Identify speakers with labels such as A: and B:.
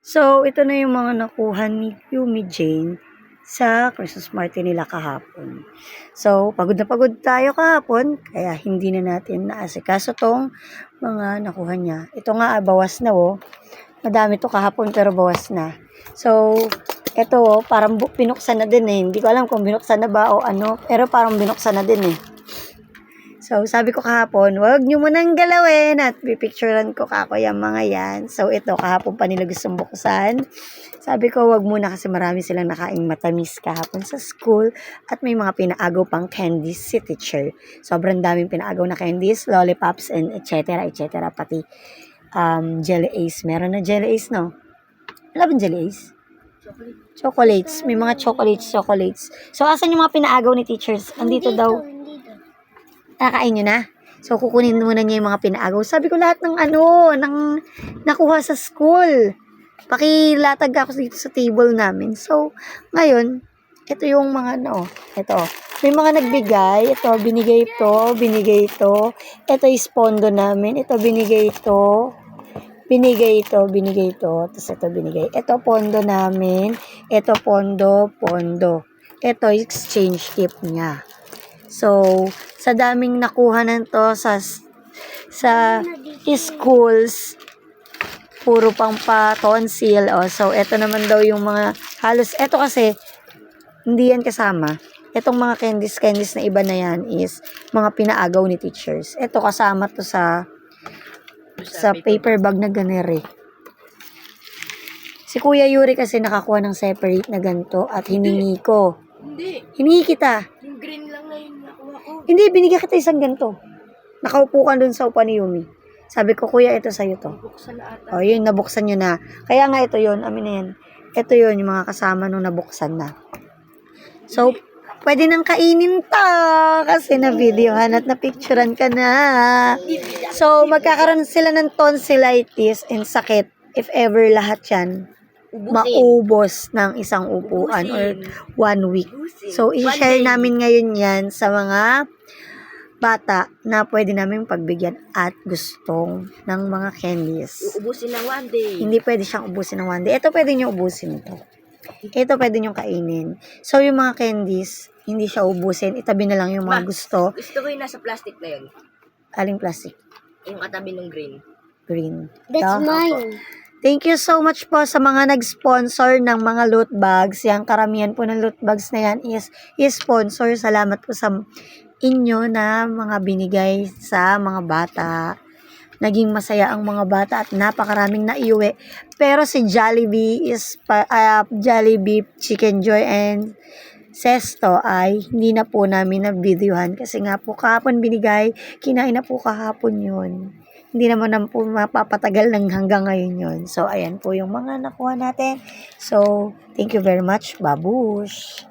A: So, ito na yung mga nakuha ni Yumi Jane sa Christmas party nila kahapon. So, pagod na pagod tayo kahapon, kaya hindi na natin naasikaso tong mga nakuha niya. Ito nga, bawas na oh. Madami to kahapon pero bawas na. So, ito oh, parang binuksan na din eh. Hindi ko alam kung binuksan na ba o ano, pero parang binuksan na din eh. So, sabi ko kahapon, wag nyo munang galawin at pipicturean ko kako yung mga yan. So, ito, kahapon pa nila gustong buksan. Sabi ko, wag muna kasi marami silang nakaing matamis kahapon sa school at may mga pinaagaw pang candies si teacher. Sobrang daming pinaagaw na candies, lollipops, and etc. etc. Pati jelly ace. Meron na jelly ace, no? Wala bang jelly ace? Chocolates. May mga chocolates. So, asan yung mga pinaagaw ni teachers? Andito daw. Nakain nyo na? So, kukunin muna niya yung mga pinaagaw. Sabi ko lahat ng nakuha sa school. Pakilatag ako dito sa table namin. So, ngayon, ito yung mga ito. May mga nagbigay. Ito, binigay ito. Ito is pondo namin. Ito, binigay ito. Tapos ito binigay. Ito, pondo namin. Ito, pondo. Ito, exchange gift niya. So, sa daming nakuha nito sa schools, puro pang pa-tonsil. So, ito naman daw yung mga halos, ito kasi, hindi yan kasama. Itong mga candies na iba na yan is mga pinaagaw ni teachers. Ito kasama to sa paper bag na ganere. Si Kuya Yuri kasi nakakuha ng separate na ganito at hiningi ko. Hiningi kita.
B: Yung green lang na yung nakuha ko.
A: Hindi, binigyan kita isang ganito. Nakaupo ka dun sa upa ni Yumi. Sabi ko, kuya, ito sa'yo to.
B: Buksan na ata.
A: O, yun, nabuksan nyo na. Kaya nga ito yun, amin na yan. Ito yun, yung mga kasama nung nabuksan na. So, pwede nang kainin to. Kasi na-videohan at na-picturean ka na. So, magkakaroon sila ng tonsillitis and sakit if ever lahat yan maubos ng isang upuan or 1 week. So, i-share namin ngayon yan sa mga bata na pwede namin pagbigyan at gustong ng mga candies.
B: Uubusin ng 1 day.
A: Hindi pwede siyang ubusin ng 1 day. Ito pwede nyo ubusin ito. Ito pwede nyo kainin. So, yung mga candies, hindi siya ubusin. Itabi na lang yung mga gusto.
B: Gusto ko yung nasa plastic na yun.
A: Aling plastic?
B: Yung katabi ng green.
A: Green.
C: That's mine.
A: Thank you so much po sa mga nag-sponsor ng mga loot bags. Yang karamihan po ng loot bags na yan is sponsor. Salamat po sa inyo na mga binigay sa mga bata. Naging masaya ang mga bata at napakaraming naiuwi. Pero si Jollibee Jollibee Chicken Joy and Sesto ay hindi na po namin na-videohan kasi nga po kahapon binigay, kinain na po kahapon yun. Hindi naman na po mapapatagal ng hanggang ngayon yun. So, ayan po yung mga nakuha natin. So, thank you very much, babush!